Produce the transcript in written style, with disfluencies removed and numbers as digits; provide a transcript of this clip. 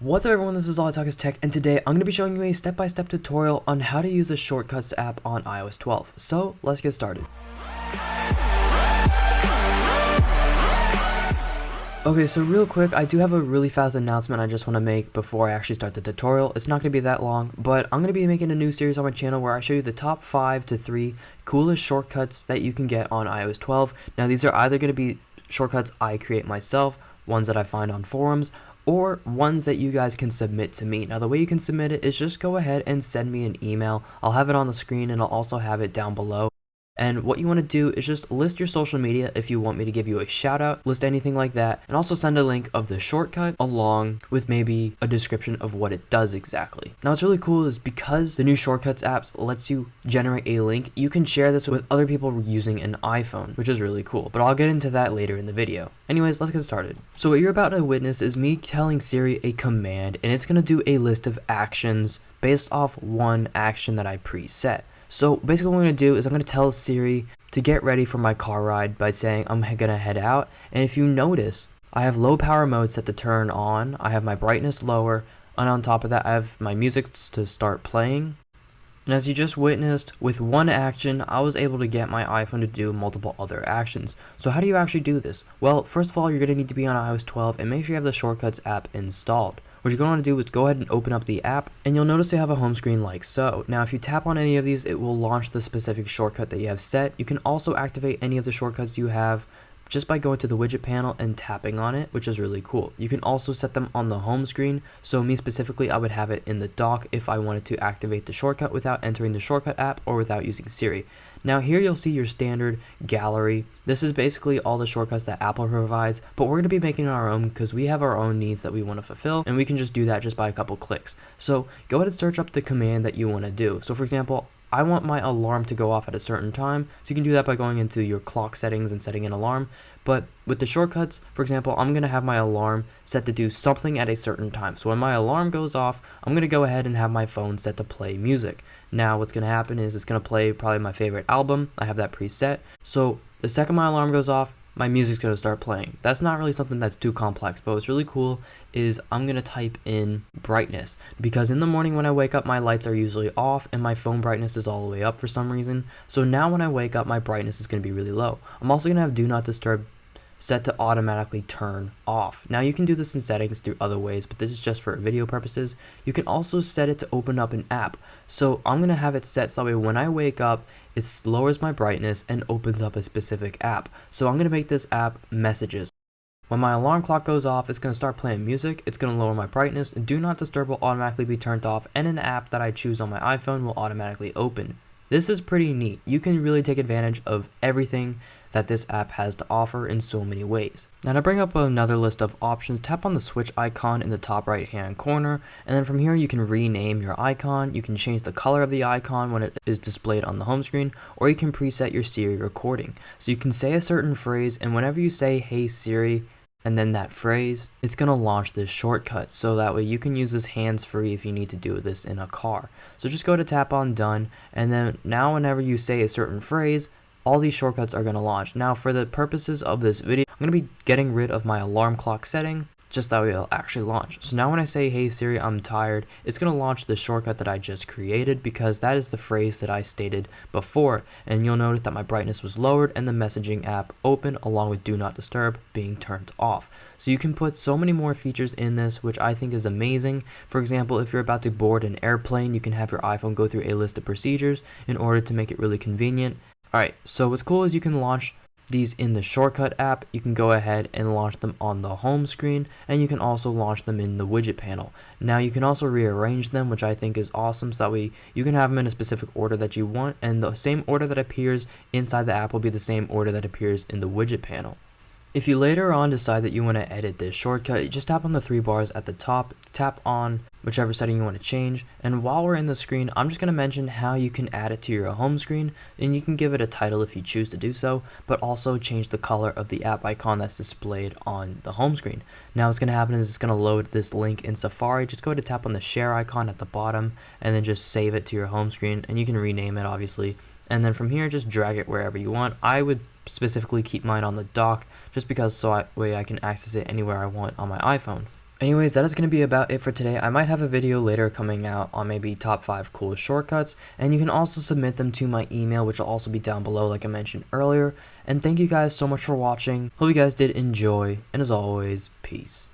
What's up everyone, this is All I Talk is Tech, and today I'm going to be showing you a step-by-step tutorial on how to use the Shortcuts app on iOS 12. So let's get started. Okay, so real quick, I do have a really fast announcement I just want to make before I actually start the tutorial. It's not going to be that long, but I'm going to be making a new series on my channel where I show you the top 5 to 3 coolest shortcuts that you can get on iOS 12. Now these are either going to be shortcuts I create myself, ones that I find on forums, or ones that you guys can submit to me. Now the way you can submit it is just go ahead and send me an email. I'll have it on the screen and I'll also have it down below. And what you want to do is just list your social media if you want me to give you a shout out, list anything like that, and also send a link of the shortcut along with maybe a description of what it does exactly. Now what's really cool is because the new Shortcuts apps lets you generate a link, you can share this with other people using an iPhone, which is really cool, but I'll get into that later in the video. Anyways, let's get started. So what you're about to witness is me telling Siri a command, and it's going to do a list of actions based off one action that I preset. So basically what I'm going to do is I'm going to tell Siri to get ready for my car ride by saying I'm going to head out. And if you notice, I have low power mode set to turn on, I have my brightness lower, and on top of that I have my music to start playing. And as you just witnessed, with one action, I was able to get my iPhone to do multiple other actions. So how do you actually do this? Well, first of all, you're going to need to be on iOS 12 and make sure you have the Shortcuts app installed. What you're going to want to do is go ahead and open up the app, and you'll notice they have a home screen like so. Now if you tap on any of these, it will launch the specific shortcut that you have set. You can also activate any of the shortcuts you have just by going to the widget panel and tapping on it, which is really cool. You can also set them on the home screen. So me specifically, I would have it in the dock if I wanted to activate the shortcut without entering the Shortcut app or without using Siri. Now here you'll see your standard gallery. This is basically all the shortcuts that Apple provides, but we're going to be making our own because we have our own needs that we want to fulfill, and we can just do that just by a couple clicks. So go ahead and search up the command that you want to do. So for example, I want my alarm to go off at a certain time, so you can do that by going into your clock settings and setting an alarm. But with the shortcuts, for example, I'm going to have my alarm set to do something at a certain time. So when my alarm goes off, I'm going to go ahead and have my phone set to play music. Now what's going to happen is it's going to play probably my favorite album. I have that preset. So the second my alarm goes off, my music's going to start playing. That's not really something that's too complex, but what's really cool is I'm going to type in brightness, because in the morning when I wake up, my lights are usually off and my phone brightness is all the way up for some reason. So now when I wake up, my brightness is going to be really low. I'm also going to have do not disturb set to automatically turn off. Now you can do this in settings through other ways, but this is just for video purposes. You can also set it to open up an app. So I'm going to have it set so that way when I wake up, it lowers my brightness and opens up a specific app. So I'm going to make this app Messages. When my alarm clock goes off, it's going to start playing music, it's going to lower my brightness, do not disturb will automatically be turned off, and an app that I choose on my iPhone will automatically open. This is pretty neat. You can really take advantage of everything that this app has to offer in so many ways. Now to bring up another list of options, tap on the switch icon in the top right hand corner, and then from here you can rename your icon, you can change the color of the icon when it is displayed on the home screen, or you can preset your Siri recording. So you can say a certain phrase, and whenever you say "Hey Siri," and then that phrase, it's going to launch this shortcut, so that way you can use this hands-free if you need to do this in a car. So just go to tap on done, and then now whenever you say a certain phrase, all these shortcuts are going to launch. Now for the purposes of this video, I'm going to be getting rid of my alarm clock setting, just that way it'll actually launch. So now when I say "Hey Siri, I'm tired," it's going to launch the shortcut that I just created, because that is the phrase that I stated before. And you'll notice that my brightness was lowered and the messaging app open, along with do not disturb being turned off. So you can put so many more features in this, which I think is amazing. For example, if you're about to board an airplane, you can have your iPhone go through a list of procedures in order to make it really convenient. Alright, so what's cool is you can launch these in the Shortcut app. You can go ahead and launch them on the home screen, and you can also launch them in the widget panel. Now you can also rearrange them, which I think is awesome, so that way you can have them in a specific order that you want, and the same order that appears inside the app will be the same order that appears in the widget panel. If you later on decide that you want to edit this shortcut, you just tap on the 3 bars at the top, tap on whichever setting you want to change, and while we're in the screen, I'm just going to mention how you can add it to your home screen, and you can give it a title if you choose to do so, but also change the color of the app icon that's displayed on the home screen. Now what's going to happen is it's going to load this link in Safari. Just go ahead and tap on the share icon at the bottom, and then just save it to your home screen, and you can rename it obviously, and then from here just drag it wherever you want. I would specifically keep mine on the dock just because so that way I can access it anywhere I want on my iPhone. Anyways, that is going to be about it for today. I might have a video later coming out on maybe top 5 coolest shortcuts, and you can also submit them to my email, which will also be down below like I mentioned earlier. And thank you guys so much for watching. Hope you guys did enjoy, and as always, peace.